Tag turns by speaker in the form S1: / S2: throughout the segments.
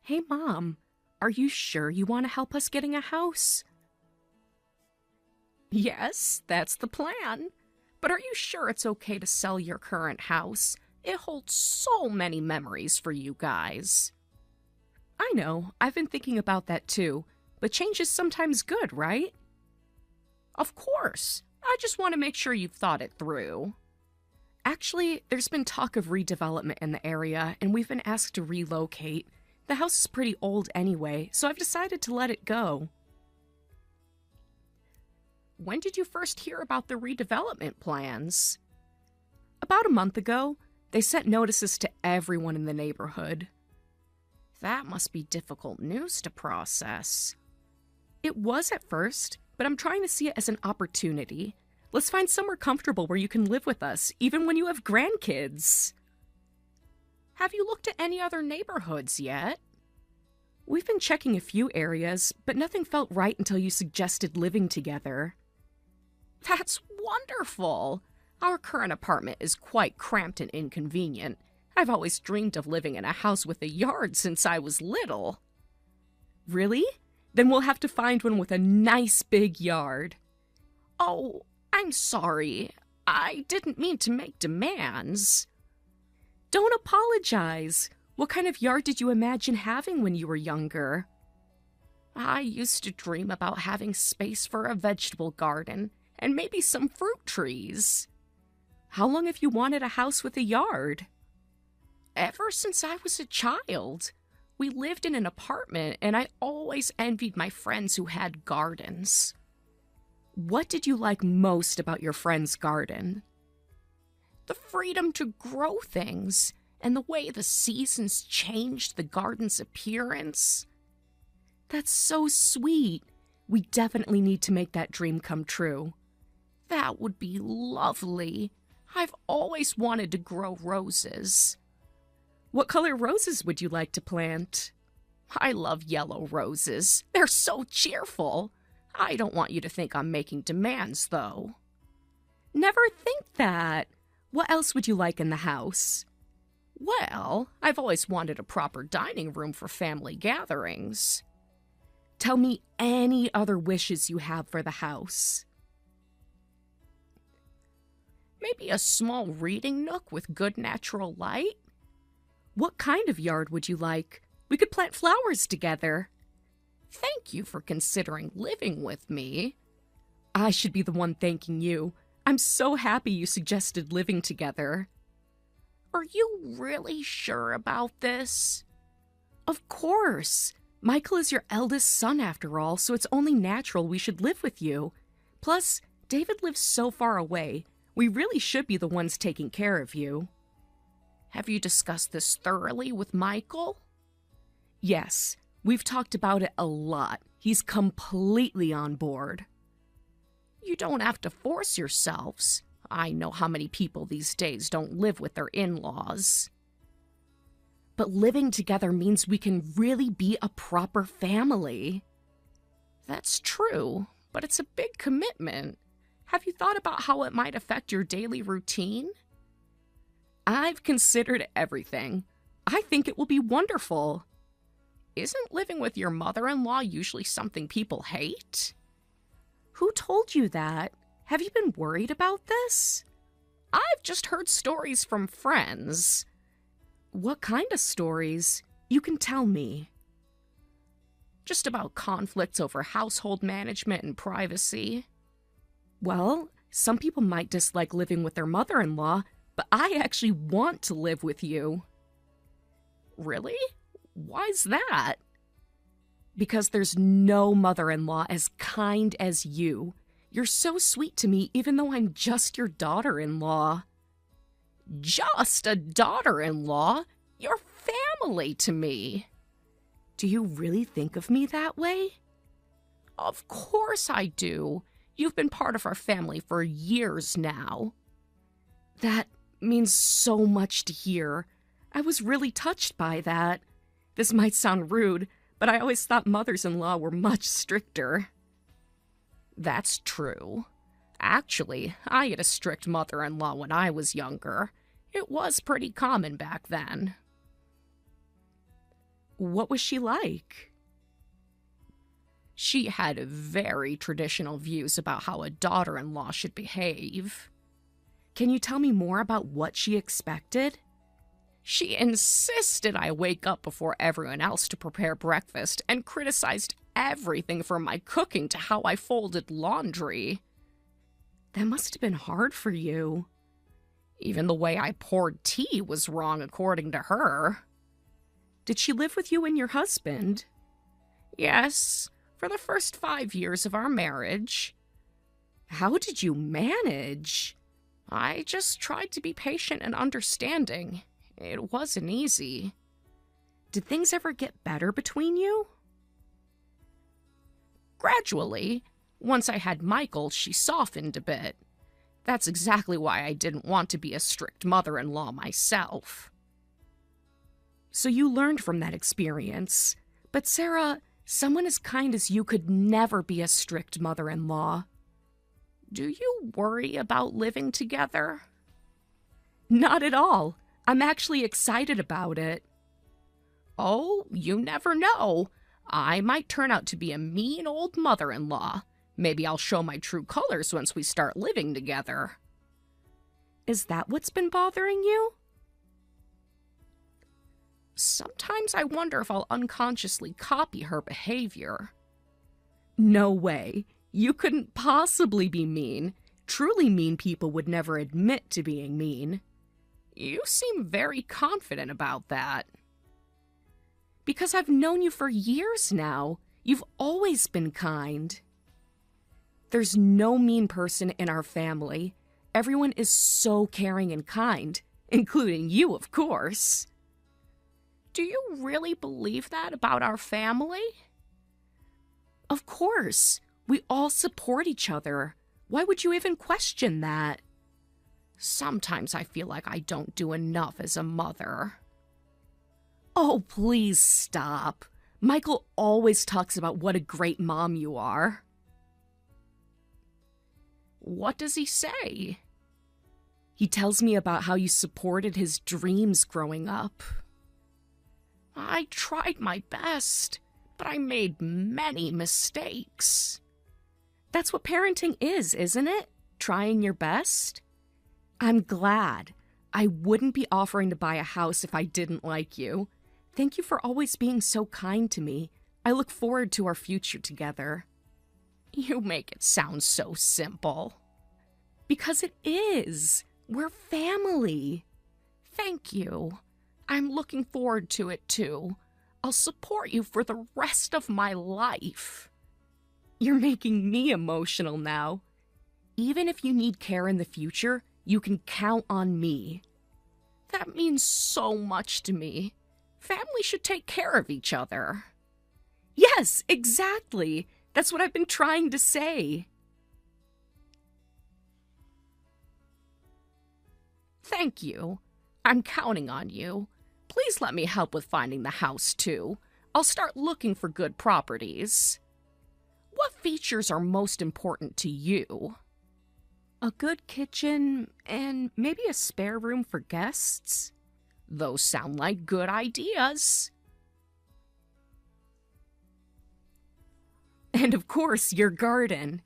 S1: Hey, Mom, are you sure you want to help us getting a house? Yes, that's the plan. But are you sure it's okay to sell your current house? It holds so many memories for you guys. I know, I've been thinking about that too, but change is sometimes good, right? Of course. I just want to make sure you've thought it through. Actually, there's been talk of redevelopment in the area, and we've been asked to relocate. The house is pretty old anyway, so I've decided to let it go. When did you first hear about the redevelopment plans? About a month ago. They sent notices to everyone in the neighborhood. That must be difficult news to process. It was at first, but I'm trying to see it as an opportunity. Let's find somewhere comfortable where you can live with us, even when you have grandkids. Have you looked at any other neighborhoods yet? We've been checking a few areas, but nothing felt right until you suggested living together. That's wonderful! Our current apartment is quite cramped and inconvenient. I've always dreamed of living in a house with a yard since I was little. Really? Then we'll have to find one with a nice big yard. Oh, I'm sorry. I didn't mean to make demands. Don't apologize. What kind of yard did you imagine having when you were younger? I used to dream about having space for a vegetable garden and maybe some fruit trees. How long have you wanted a house with a yard? Ever since I was a child. We lived in an apartment, and I always envied my friends who had gardens. What did you like most about your friend's garden? The freedom to grow things, and the way the seasons changed the garden's appearance. That's so sweet. We definitely need to make that dream come true. That would be lovely. I've always wanted to grow roses. What color roses would you like to plant? I love yellow roses. They're so cheerful. I don't want you to think I'm making demands, though. Never think that. What else would you like in the house? Well, I've always wanted a proper dining room for family gatherings. Tell me any other wishes you have for the house. Maybe a small reading nook with good natural light? What kind of yard would you like? We could plant flowers together. Thank you for considering living with me. I should be the one thanking you. I'm so happy you suggested living together. Are you really sure about this? Of course. Michael is your eldest son after all, so it's only natural we should live with you. Plus, David lives so far away. We really should be the ones taking care of you. Have you discussed this thoroughly with Michael? Yes, we've talked about it a lot. He's completely on board. You don't have to force yourselves. I know how many people these days don't live with their in-laws. But living together means we can really be a proper family. That's true, but it's a big commitment. Have you thought about how it might affect your daily routine? I've considered everything. I think it will be wonderful. Isn't living with your mother-in-law usually something people hate? Who told you that? Have you been worried about this? I've just heard stories from friends. What kind of stories? You can tell me. Just about conflicts over household management and privacy. Well, some people might dislike living with their mother-in-law, but I actually want to live with you. Really? Why's that? Because there's no mother-in-law as kind as you. You're so sweet to me, even though I'm just your daughter-in-law. Just a daughter-in-law? You're family to me. Do you really think of me that way? Of course I do. You've been part of our family for years now. That means so much to hear. I was really touched by that. This might sound rude, but I always thought mothers-in-law were much stricter. That's true. Actually, I had a strict mother-in-law when I was younger. It was pretty common back then. What was she like? She had very traditional views about how a daughter-in-law should behave. Can you tell me more about what she expected? She insisted I wake up before everyone else to prepare breakfast and criticized everything from my cooking to how I folded laundry. That must have been hard for you. Even the way I poured tea was wrong according to her. Did she live with you and your husband? Yes, for the first 5 years of our marriage. How did you manage? I just tried to be patient and understanding. It wasn't easy. Did things ever get better between you? Gradually. Once I had Michael, she softened a bit. That's exactly why I didn't want to be a strict mother-in-law myself. So you learned from that experience. But Sarah, someone as kind as you could never be a strict mother-in-law. Do you worry about living together? Not at all. I'm actually excited about it. Oh, you never know. I might turn out to be a mean old mother-in-law. Maybe I'll show my true colors once we start living together. Is that what's been bothering you? Sometimes I wonder if I'll unconsciously copy her behavior. No way. You couldn't possibly be mean. Truly mean people would never admit to being mean. You seem very confident about that. Because I've known you for years now. You've always been kind. There's no mean person in our family. Everyone is so caring and kind, including you, of course. Do you really believe that about our family? Of course. We all support each other. Why would you even question that? Sometimes I feel like I don't do enough as a mother. Oh, please stop. Michael always talks about what a great mom you are. What does he say? He tells me about how you supported his dreams growing up. I tried my best, but I made many mistakes. That's what parenting is, isn't it? Trying your best? I'm glad. I wouldn't be offering to buy a house if I didn't like you. Thank you for always being so kind to me. I look forward to our future together. You make it sound so simple. Because it is. We're family. Thank you. I'm looking forward to it too. I'll support you for the rest of my life. You're making me emotional now. Even if you need care in the future, you can count on me. That means so much to me. Family should take care of each other. Yes, exactly. That's what I've been trying to say. Thank you. I'm counting on you. Please let me help with finding the house, too. I'll start looking for good properties. What features are most important to you? A good kitchen and maybe a spare room for guests? Those sound like good ideas. And of course, your garden.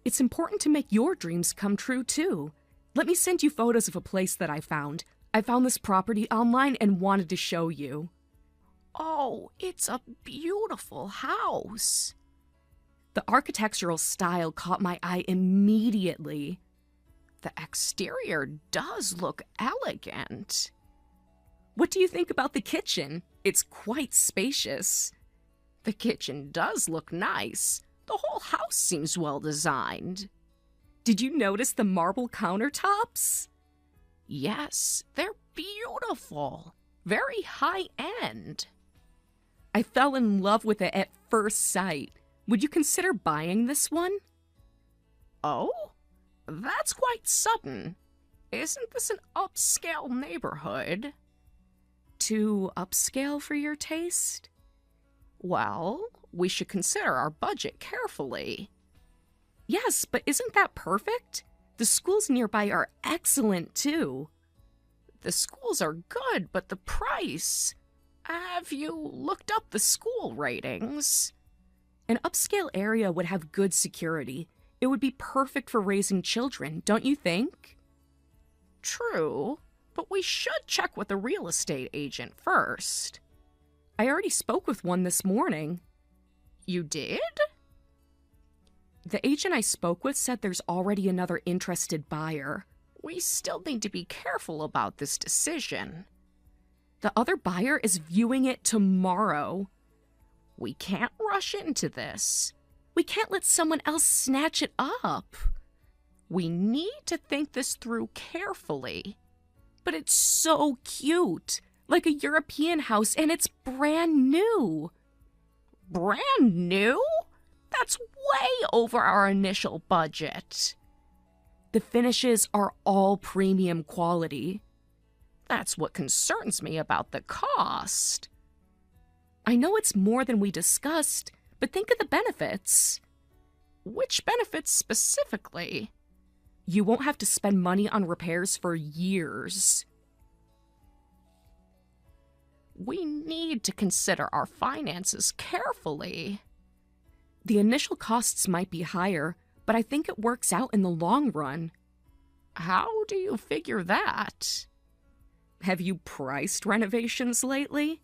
S1: It's important to make your dreams come true, too. Let me send you photos of a place that I found. I found this property online and wanted to show you. Oh, it's a beautiful house. The architectural style caught my eye immediately. The exterior does look elegant. What do you think about the kitchen? It's quite spacious. The kitchen does look nice. The whole house seems well designed. Did you notice the marble countertops? Yes, they're beautiful. Very high-end. I fell in love with it at first sight. Would you consider buying this one? Oh? That's quite sudden. Isn't this an upscale neighborhood? Too upscale for your taste? Well, we should consider our budget carefully. Yes, but isn't that perfect? The schools nearby are excellent, too. The schools are good, but the price... Have you looked up the school ratings?
S2: An upscale area would have good security. It would be perfect for raising children, don't you think?
S1: True, but we should check with a real estate agent first.
S2: I already spoke with one this morning.
S1: You did?
S2: The agent I spoke with said there's already another interested buyer.
S1: We still need to be careful about this decision.
S2: The other buyer is viewing it tomorrow.
S1: We can't rush into this.
S2: We can't let someone else snatch it up.
S1: We need to think this through carefully.
S2: But it's so cute, like a European house, and it's brand new.
S1: Brand new? That's way over our initial budget.
S2: The finishes are all premium quality.
S1: That's what concerns me about the cost.
S2: I know it's more than we discussed, but think of the benefits.
S1: Which benefits specifically?
S2: You won't have to spend money on repairs for years.
S1: We need to consider our finances carefully.
S2: The initial costs might be higher, but I think it works out in the long run.
S1: How do you figure that?
S2: Have you priced renovations lately?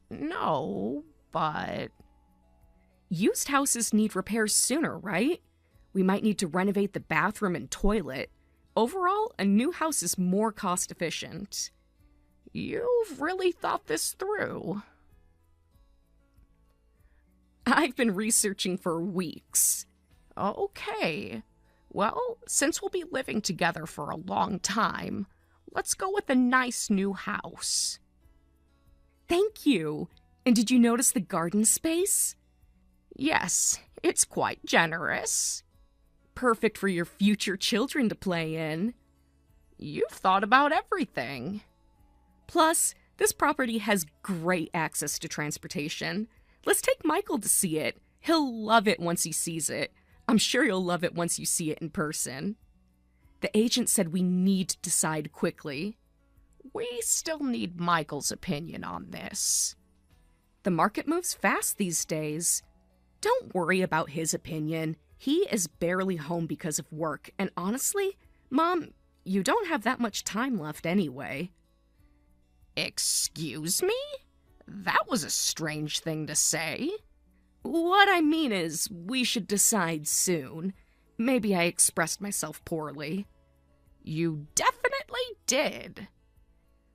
S1: No, but...
S2: Used houses need repairs sooner, right? We might need to renovate the bathroom and toilet. Overall, a new house is more cost-efficient.
S1: You've really thought this through.
S2: I've been researching for weeks.
S1: Okay. Well, since we'll be living together for a long time, let's go with a nice new house.
S2: Thank you. And did you notice the garden space?
S1: Yes, it's quite generous.
S2: Perfect for your future children to play in.
S1: You've thought about everything.
S2: Plus, this property has great access to transportation. Let's take Michael to see it. He'll love it once he sees it. I'm sure you'll love it once you see it in person. The agent said we need to decide quickly.
S1: We still need Michael's opinion on this.
S2: The market moves fast these days. Don't worry about his opinion. He is barely home because of work, and honestly, Mom, you don't have that much time left anyway.
S1: Excuse me? That was a strange thing to say.
S2: What I mean is, we should decide soon. Maybe I expressed myself poorly.
S1: You definitely did.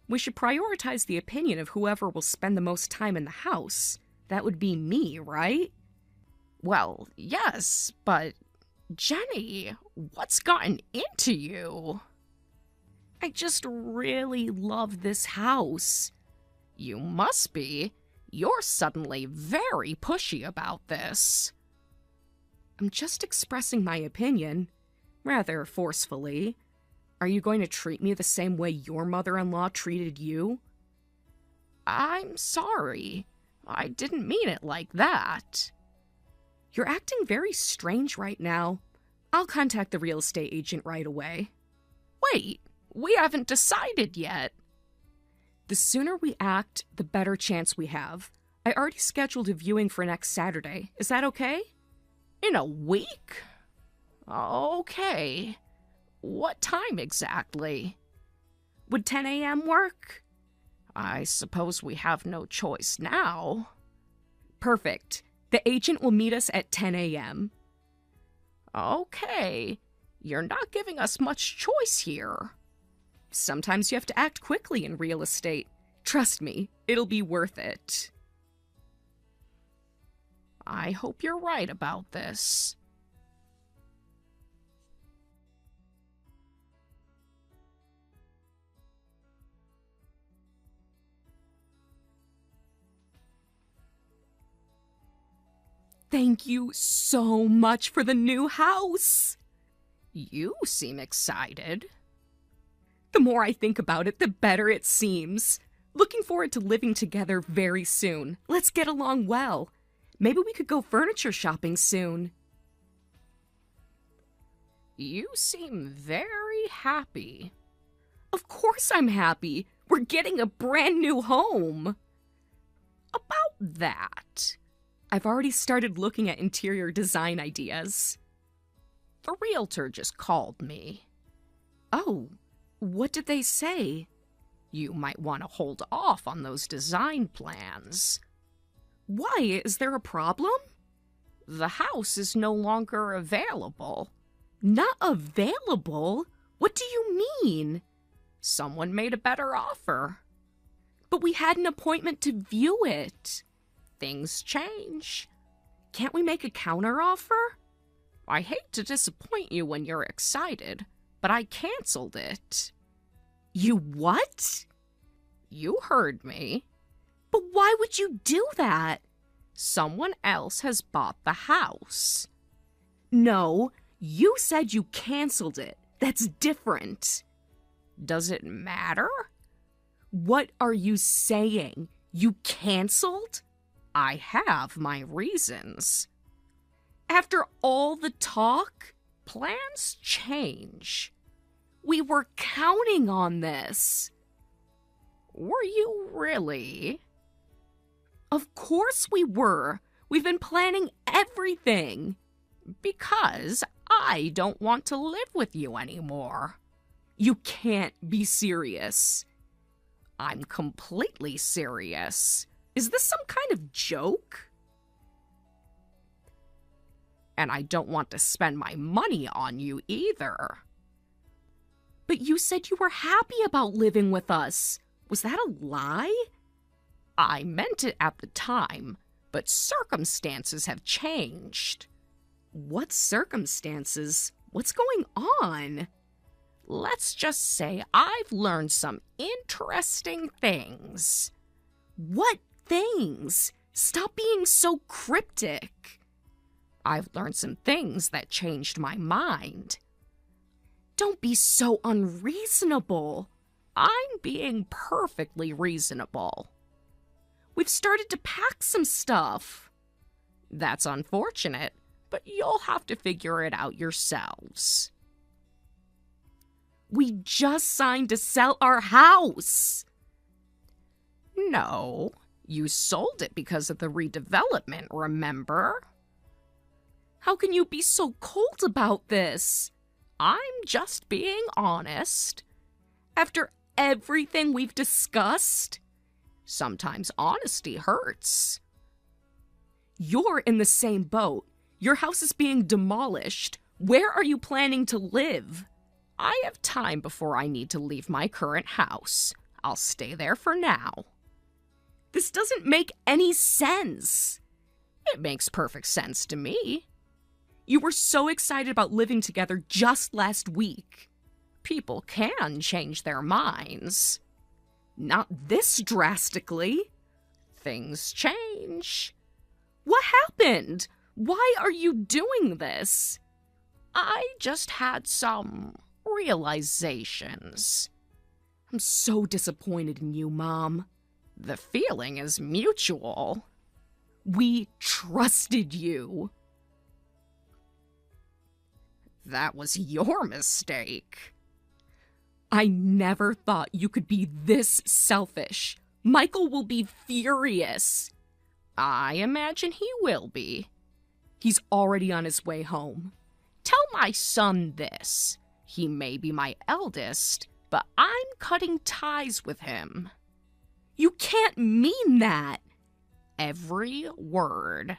S2: We should prioritize the opinion of whoever will spend the most time in the house. That would be me, right?
S1: Well, yes, but Jenny, what's gotten into you?
S2: I just really love this house.
S1: You must be. You're suddenly very pushy about this.
S2: I'm just expressing my opinion, rather forcefully. Are you going to treat me the same way your mother-in-law treated you?
S1: I'm sorry. I didn't mean it like that.
S2: You're acting very strange right now. I'll contact the real estate agent right away.
S1: Wait, we haven't decided yet.
S2: The sooner we act, the better chance we have. I already scheduled a viewing for next Saturday. Is that okay?
S1: In a week? Okay. What time exactly?
S2: Would 10 a.m. work?
S1: I suppose we have no choice now.
S2: Perfect. The agent will meet us at 10 a.m.
S1: Okay. You're not giving us much choice here.
S2: Sometimes you have to act quickly in real estate. Trust me, it'll be worth it.
S1: I hope you're right about this.
S2: Thank you so much for the new house.
S1: You seem excited.
S2: The more I think about it, the better it seems. Looking forward to living together very soon. Let's get along well. Maybe we could go furniture shopping soon.
S1: You seem very happy.
S2: Of course I'm happy. We're getting a brand new home.
S1: About that,
S2: I've already started looking at interior design ideas.
S1: the realtor just called me.
S2: Oh, what did they say?
S1: You might want to hold off on those design plans.
S2: Why? Is there a problem?
S1: The house is no longer available.
S2: Not available? What do you mean?
S1: Someone made a better offer.
S2: But we had an appointment to view it.
S1: Things change.
S2: Can't we make a counteroffer?
S1: I hate to disappoint you when you're excited, but I canceled it.
S2: You what?
S1: You heard me.
S2: But why would you do that?
S1: Someone else has bought the house.
S2: No, you said you canceled it. That's different.
S1: Does it matter?
S2: What are you saying? You canceled?
S1: I have my reasons.
S2: After all the talk?
S1: Plans change.
S2: We were counting on this.
S1: Were you really?
S2: Of course we were. We've been planning everything.
S1: Because I don't want to live with you anymore.
S2: You can't be serious.
S1: I'm completely serious.
S2: Is this some kind of joke?
S1: And I don't want to spend my money on you either.
S2: But you said you were happy about living with us. Was that a lie?
S1: I meant it at the time, but circumstances have changed.
S2: What circumstances? What's going on?
S1: Let's just say I've learned some interesting things.
S2: What things? Stop being so cryptic.
S1: I've learned some things that changed my mind.
S2: Don't be so unreasonable.
S1: I'm being perfectly reasonable.
S2: We've started to pack some stuff.
S1: That's unfortunate, but you'll have to figure it out yourselves.
S2: We just signed to sell our house.
S1: No, you sold it because of the redevelopment, remember?
S2: How can you be so cold about this?
S1: I'm just being honest.
S2: After everything we've discussed?
S1: Sometimes honesty hurts.
S2: You're in the same boat. Your house is being demolished. Where are you planning to live?
S1: I have time before I need to leave my current house. I'll stay there for now.
S2: This doesn't make any sense.
S1: It makes perfect sense to me.
S2: You were so excited about living together just last week.
S1: People can change their minds.
S2: Not this drastically.
S1: Things change.
S2: What happened? Why are you doing this?
S1: I just had some realizations.
S2: I'm so disappointed in you, Mom.
S1: The feeling is mutual.
S2: We trusted you.
S1: That was your mistake.
S2: I never thought you could be this selfish. Michael will be furious.
S1: I imagine he will be.
S2: He's already on his way home.
S1: Tell my son this. He may be my eldest, but I'm cutting ties with him.
S2: You can't mean that.
S1: Every word.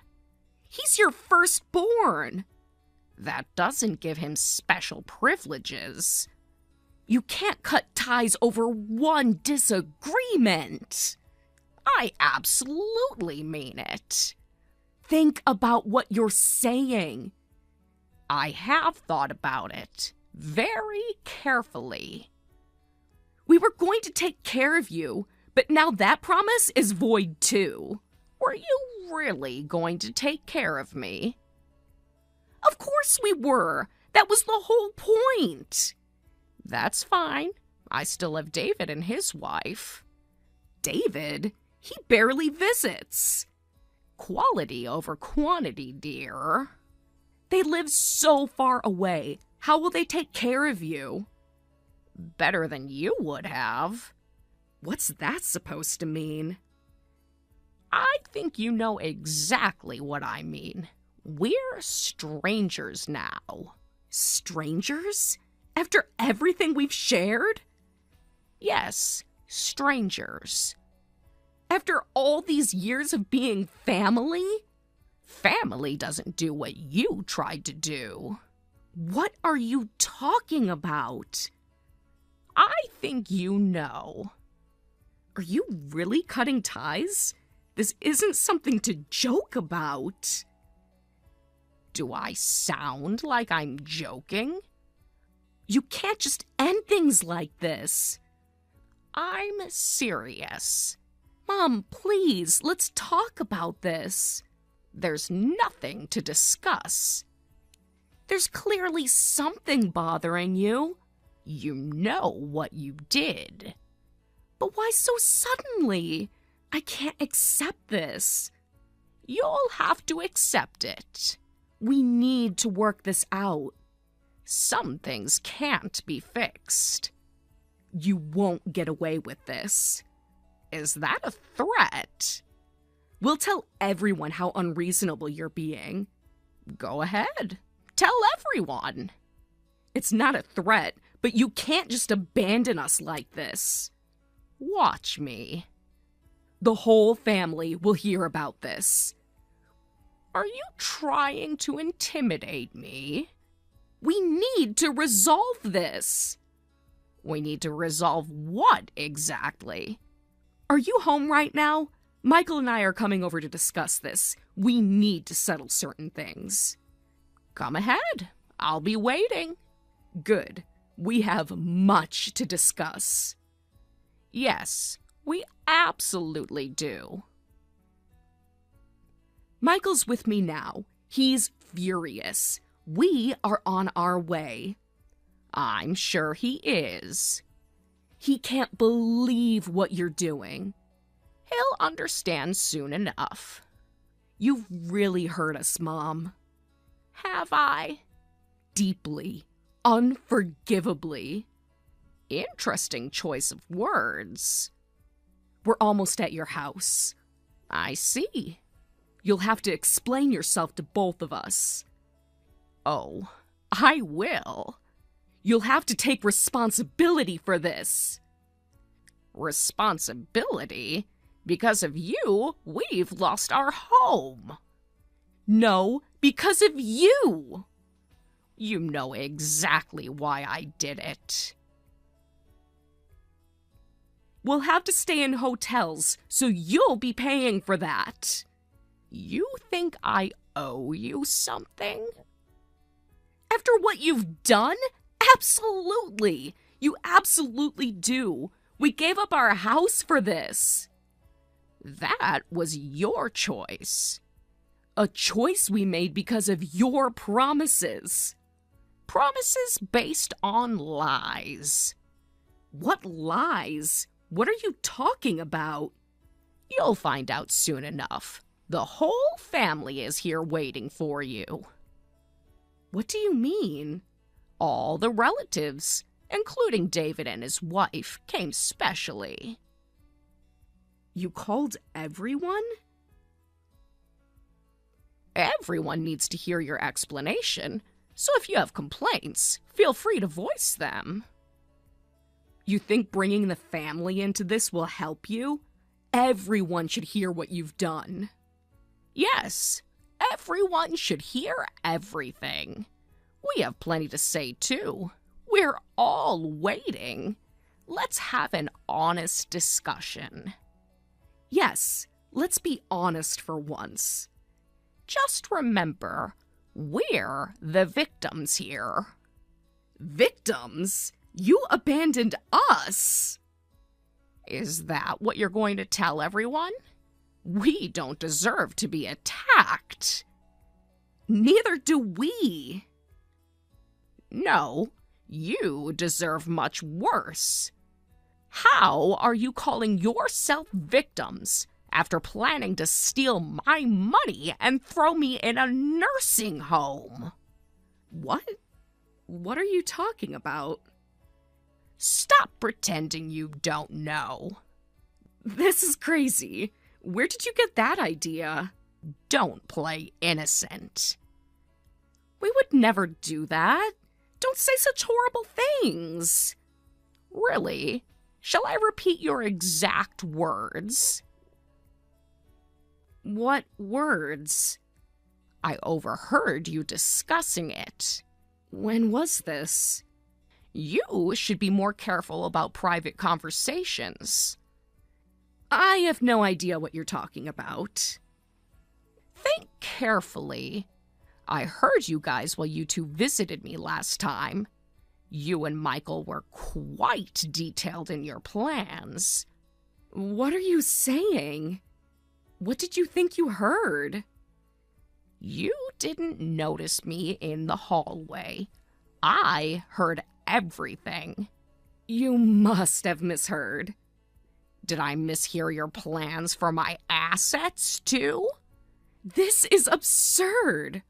S2: He's your firstborn.
S1: That doesn't give him special privileges.
S2: You can't cut ties over one disagreement.
S1: I absolutely mean it.
S2: Think about what you're saying.
S1: I have thought about it very carefully.
S2: We were going to take care of you, but now that promise is void too.
S1: Were you really going to take care of me?
S2: Of course we were. That was the whole point.
S1: That's fine. I still have David and his wife.
S2: David? He barely visits.
S1: Quality over quantity, dear.
S2: They live so far away. How will they take care of you?
S1: Better than you would have.
S2: What's that supposed to mean?
S1: I think you know exactly what I mean. We're strangers now.
S2: Strangers? After everything we've shared?
S1: Yes, strangers.
S2: After all these years of being family?
S1: Family doesn't do what you tried to do.
S2: What are you talking about?
S1: I think you know.
S2: Are you really cutting ties? This isn't something to joke about.
S1: Do I sound like I'm joking?
S2: You can't just end things like this.
S1: I'm serious.
S2: Mom, please, let's talk about this.
S1: There's nothing to discuss.
S2: There's clearly something bothering you.
S1: You know what you did.
S2: But why so suddenly? I can't accept this.
S1: You'll have to accept it.
S2: We need to work this out.
S1: Some things can't be fixed.
S2: You won't get away with this.
S1: Is that a threat?
S2: We'll tell everyone how unreasonable you're being.
S1: Go ahead. Tell everyone.
S2: It's not a threat, but you can't just abandon us like this.
S1: Watch me.
S2: The whole family will hear about this.
S1: Are you trying to intimidate me?
S2: We need to resolve this.
S1: We need to resolve what exactly?
S2: Are you home right now? Michael and I are coming over to discuss this. We need to settle certain things.
S1: Come ahead. I'll be waiting.
S2: Good. We have much to discuss.
S1: Yes, we absolutely do.
S2: Michael's with me now. He's furious. We are on our way.
S1: I'm sure he is.
S2: He can't believe what you're doing.
S1: He'll understand soon enough.
S2: You've really hurt us, Mom.
S1: Have I?
S2: Deeply. Unforgivably.
S1: Interesting choice of words.
S2: We're almost at your house.
S1: I see.
S2: You'll have to explain yourself to both of us.
S1: Oh, I will.
S2: You'll have to take responsibility for this.
S1: Responsibility? Because of you, we've lost our home.
S2: No, because of you.
S1: You know exactly why I did it.
S2: We'll have to stay in hotels, so you'll be paying for that.
S1: You think I owe you something?
S2: After what you've done? Absolutely. You absolutely do. We gave up our house for this.
S1: That was your choice.
S2: A choice we made because of your promises.
S1: Promises based on lies.
S2: What lies? What are you talking about?
S1: You'll find out soon enough. The whole family is here waiting for you.
S2: What do you mean?
S1: All the relatives, including David and his wife, came specially.
S2: You called everyone?
S1: Everyone needs to hear your explanation, so if you have complaints, feel free to voice them.
S2: You think bringing the family into this will help you? Everyone should hear what you've done.
S1: Yes, everyone should hear everything. We have plenty to say, too. We're all waiting. Let's have an honest discussion.
S2: Yes, let's be honest for once.
S1: Just remember, we're the victims here.
S2: Victims? You abandoned us!
S1: Is that what you're going to tell everyone? We don't deserve to be attacked.
S2: Neither do we.
S1: No, you deserve much worse. How are you calling yourself victims after planning to steal my money and throw me in a nursing home?
S2: What? What are you talking about?
S1: Stop pretending you don't know.
S2: This is crazy. Where did you get that idea?
S1: Don't play innocent.
S2: We would never do that. Don't say such horrible things.
S1: Really? Shall I repeat your exact words?
S2: What words?
S1: I overheard you discussing it.
S2: When was this?
S1: You should be more careful about private conversations.
S2: I have no idea what you're talking about.
S1: Think carefully. I heard you guys while you two visited me last time. You and Michael were quite detailed in your plans.
S2: What are you saying? What did you think you heard?
S1: You didn't notice me in the hallway. I heard everything.
S2: You must have misheard.
S1: Did I mishear your plans for my assets, too?
S2: This is absurd.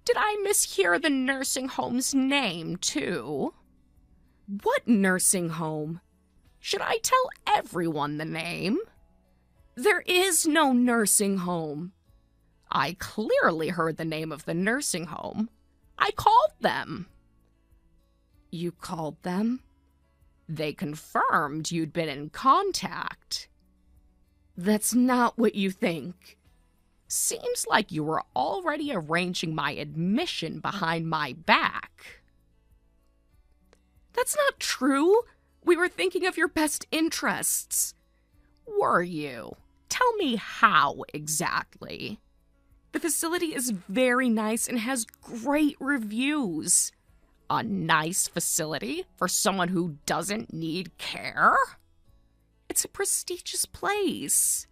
S1: Did I mishear the nursing home's name, too?
S2: What nursing home?
S1: Should I tell everyone the name?
S2: There is no nursing home.
S1: I clearly heard the name of the nursing home. I called them.
S2: You called them?
S1: They confirmed you'd been in contact.
S2: That's not what you think.
S1: Seems like you were already arranging my admission behind my back.
S2: That's not true. We were thinking of your best interests.
S1: Were you? Tell me how exactly.
S2: The facility is very nice and has great reviews.
S1: A nice facility for someone who doesn't need care?
S2: It's a prestigious place.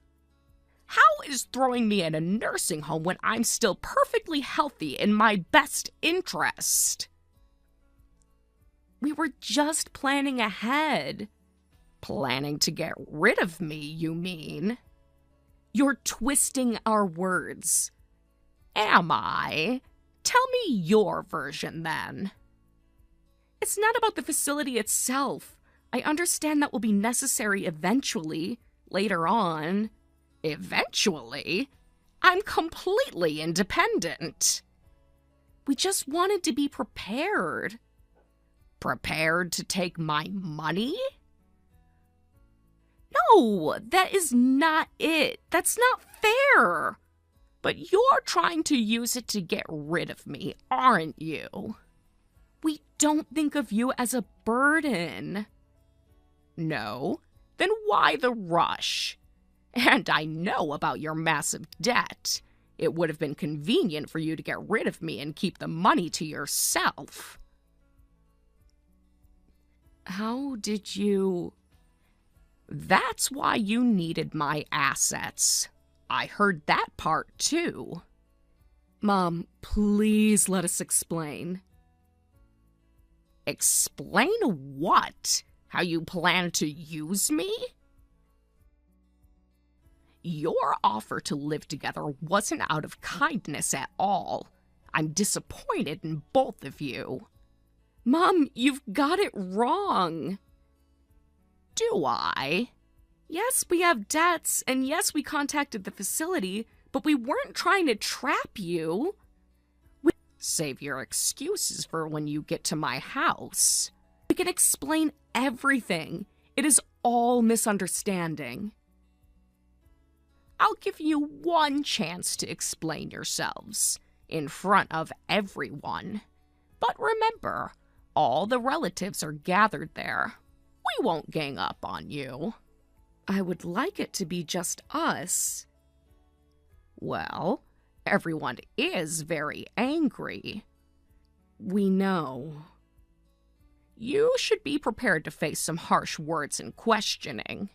S1: How is throwing me in a nursing home when I'm still perfectly healthy in my best interest?
S2: We were just planning ahead.
S1: Planning to get rid of me, you mean?
S2: You're twisting our words.
S1: Am I? Tell me your version, then.
S2: It's not about the facility itself. I understand that will be necessary eventually, later on.
S1: Eventually? I'm completely independent.
S2: We just wanted to be prepared.
S1: Prepared to take my money?
S2: No, that is not it. That's not fair.
S1: But you're trying to use it to get rid of me, aren't you?
S2: We don't think of you as a burden.
S1: No? Then why the rush? And I know about your massive debt. It would have been convenient for you to get rid of me and keep the money to yourself.
S2: How did you...
S1: That's why you needed my assets. I heard that part, too.
S2: Mom, please let us explain.
S1: Explain what? How you plan to use me? Your offer to live together wasn't out of kindness at all. I'm disappointed in both of you.
S2: Mom, you've got it wrong.
S1: Do I?
S2: Yes, we have debts, and yes, we contacted the facility, but we weren't trying to trap you.
S1: Save your excuses for when you get to my house.
S2: We can explain everything. It is all misunderstanding.
S1: I'll give you one chance to explain yourselves, in front of everyone. But remember, all the relatives are gathered there. We won't gang up on you.
S2: I would like it to be just us.
S1: Well, everyone is very angry.
S2: We know.
S1: You should be prepared to face some harsh words and questioning.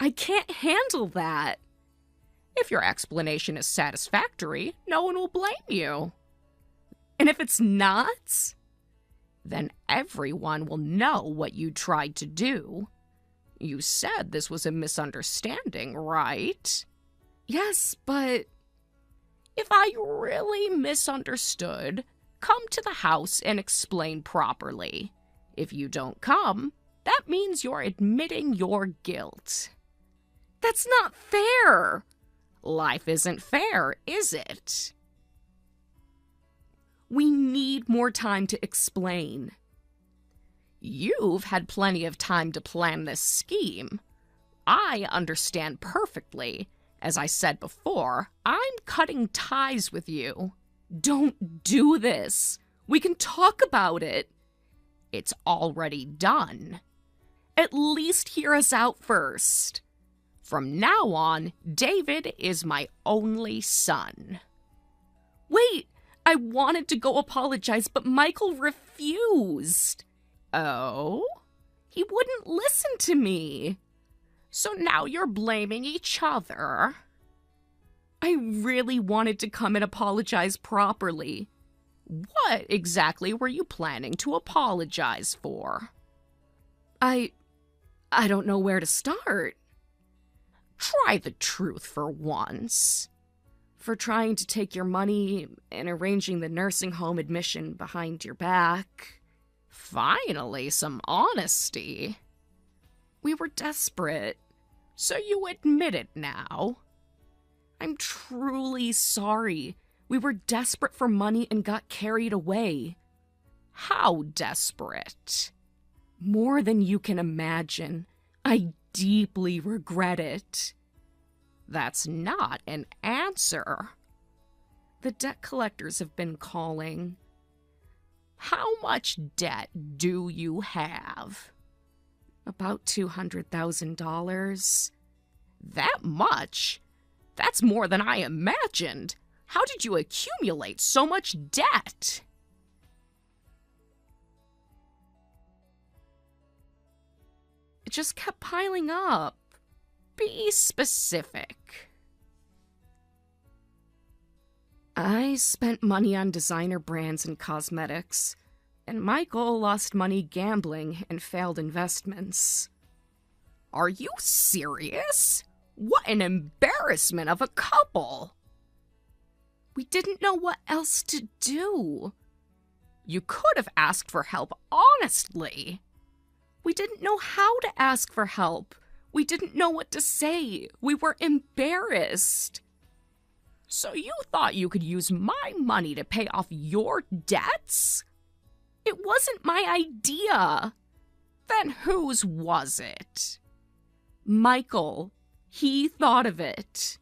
S2: I can't handle that.
S1: If your explanation is satisfactory, no one will blame you.
S2: And if it's not?
S1: Then everyone will know what you tried to do. You said this was a misunderstanding, right?
S2: Yes, but...
S1: If I really misunderstood, come to the house and explain properly. If you don't come, that means you're admitting your guilt. That's not fair. Life isn't fair, is it?
S2: We need more time to explain.
S1: You've had plenty of time to plan this scheme. I understand perfectly. As I said before, I'm cutting ties with you.
S2: Don't do this. We can talk about it.
S1: It's already done.
S2: At least hear us out first.
S1: From now on, David is my only son.
S2: Wait, I wanted to go apologize, but Michael refused.
S1: Oh?
S2: He wouldn't listen to me.
S1: So now you're blaming each other?
S2: I really wanted to come and apologize properly.
S1: What exactly were you planning to apologize for?
S2: I don't know where to start.
S1: Try the truth for once.
S2: For trying to take your money and arranging the nursing home admission behind your back.
S1: Finally, some honesty.
S2: We were desperate.
S1: So you admit it now?
S2: I'm truly sorry. We were desperate for money and got carried away.
S1: How desperate?
S2: More than you can imagine. I deeply regret it.
S1: That's not an answer.
S2: The debt collectors have been calling.
S1: How much debt do you have?
S2: About $200,000.
S1: That much? That's more than I imagined. How did you accumulate so much debt?
S2: It just kept piling up.
S1: Be specific.
S2: I spent money on designer brands and cosmetics, and Michael lost money gambling and failed investments.
S1: Are you serious? What an embarrassment of a couple!
S2: We didn't know what else to do.
S1: You could have asked for help honestly.
S2: We didn't know how to ask for help. We didn't know what to say. We were embarrassed.
S1: So you thought you could use my money to pay off your debts?
S2: It wasn't my idea.
S1: Then whose was it?
S2: Michael. He thought of it.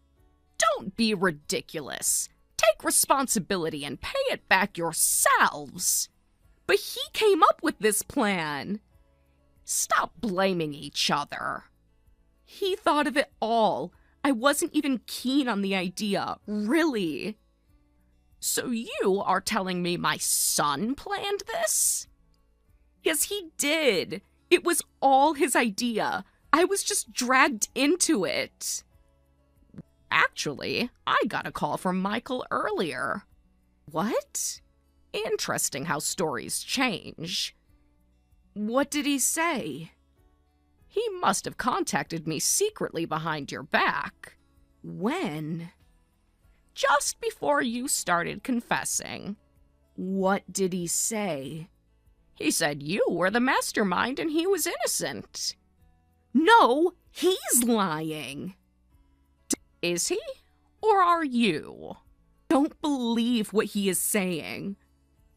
S1: Don't be ridiculous. Take responsibility and pay it back yourselves.
S2: But he came up with this plan.
S1: Stop blaming each other.
S2: He thought of it all. I wasn't even keen on the idea, really.
S1: So you are telling me my son planned this?
S2: Yes, he did. It was all his idea. I was just dragged into it.
S1: Actually, I got a call from Michael earlier.
S2: What?
S1: Interesting how stories change.
S2: What did he say?
S1: He must have contacted me secretly behind your back.
S2: When?
S1: Just before you started confessing.
S2: What did he say?
S1: He said you were the mastermind and he was innocent.
S2: No, he's lying.
S1: Is he? Or are you?
S2: Don't believe what he is saying.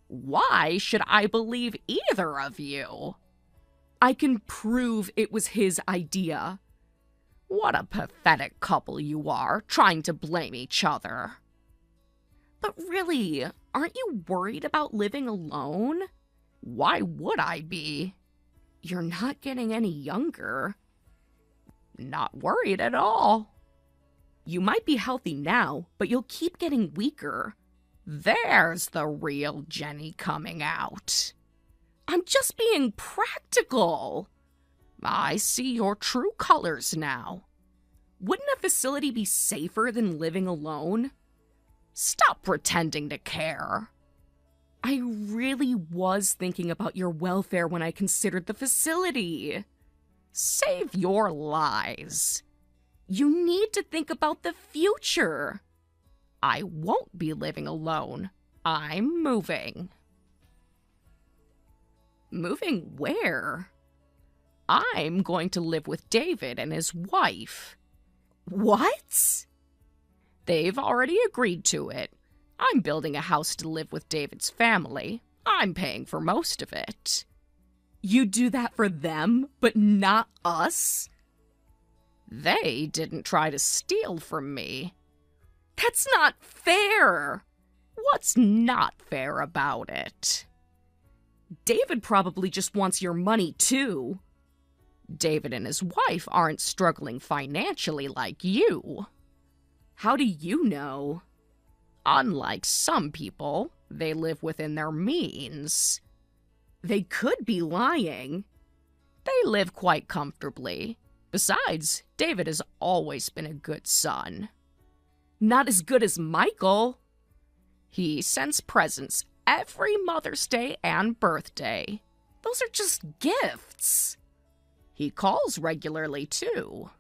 S1: Why should I believe either of you?
S2: I can prove it was his idea.
S1: What a pathetic couple you are, trying to blame each other.
S2: But really, aren't you worried about living alone?
S1: Why would I be?
S2: You're not getting any younger.
S1: Not worried at all.
S2: You might be healthy now, but you'll keep getting weaker.
S1: There's the real Jenny coming out.
S2: I'm just being practical.
S1: I see your true colors now.
S2: Wouldn't a facility be safer than living alone?
S1: Stop pretending to care.
S2: I really was thinking about your welfare when I considered the facility.
S1: Save your lies.
S2: You need to think about the future.
S1: I won't be living alone. I'm moving.
S2: Moving where?
S1: I'm going to live with David and his wife.
S2: What?
S1: They've already agreed to it. I'm building a house to live with David's family. I'm paying for most of it.
S2: You do that for them, but not us?
S1: They didn't try to steal from me.
S2: That's not fair!
S1: What's not fair about it?
S2: David probably just wants your money, too.
S1: David and his wife aren't struggling financially like you.
S2: How do you know?
S1: Unlike some people, they live within their means.
S2: They could be lying.
S1: They live quite comfortably. Besides, David has always been a good son.
S2: Not as good as Michael.
S1: He sends presents every Mother's Day and birthday.
S2: Those are just gifts.
S1: He calls regularly, too.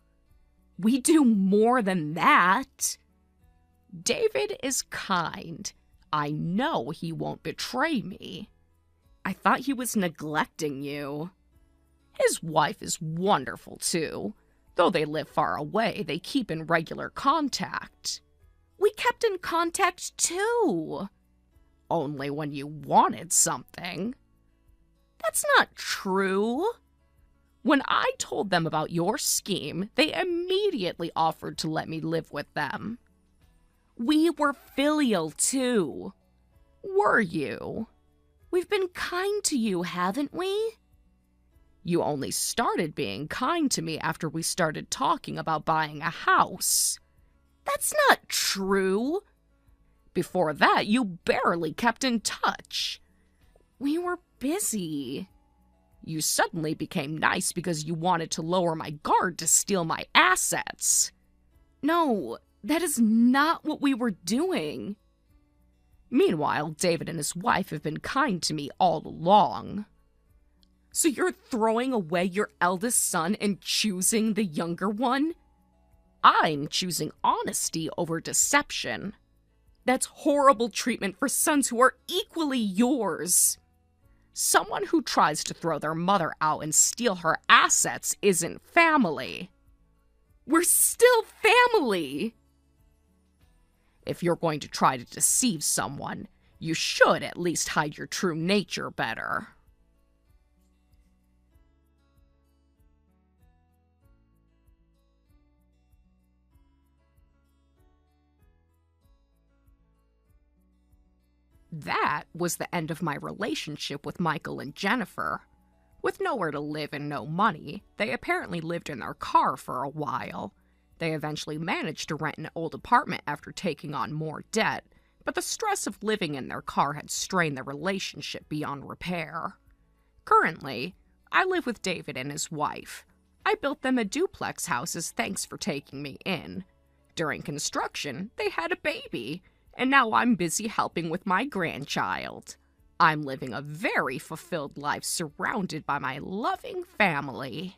S2: We do more than that.
S1: David is kind. I know he won't betray me.
S2: I thought he was neglecting you.
S1: His wife is wonderful, too. Though they live far away, they keep in regular contact.
S2: We kept in contact, too.
S1: Only when you wanted something.
S2: That's not true.
S1: When I told them about your scheme, they immediately offered to let me live with them.
S2: We were filial, too.
S1: Were you?
S2: We've been kind to you, haven't we?
S1: You only started being kind to me after we started talking about buying a house.
S2: That's not true.
S1: Before that, you barely kept in touch.
S2: We were busy.
S1: You suddenly became nice because you wanted to lower my guard to steal my assets.
S2: No, that is not what we were doing.
S1: Meanwhile, David and his wife have been kind to me all along.
S2: So you're throwing away your eldest son and choosing the younger one?
S1: I'm choosing honesty over deception.
S2: That's horrible treatment for sons who are equally yours.
S1: Someone who tries to throw their mother out and steal her assets isn't family.
S2: We're still family.
S1: If you're going to try to deceive someone, you should at least hide your true nature better. That was the end of my relationship with Michael and Jennifer. With nowhere to live and no money, they apparently lived in their car for a while. They eventually managed to rent an old apartment after taking on more debt, but the stress of living in their car had strained the relationship beyond repair. Currently, I live with David and his wife. I built them a duplex house as thanks for taking me in. During construction, they had a baby, and now I'm busy helping with my grandchild. I'm living a very fulfilled life surrounded by my loving family.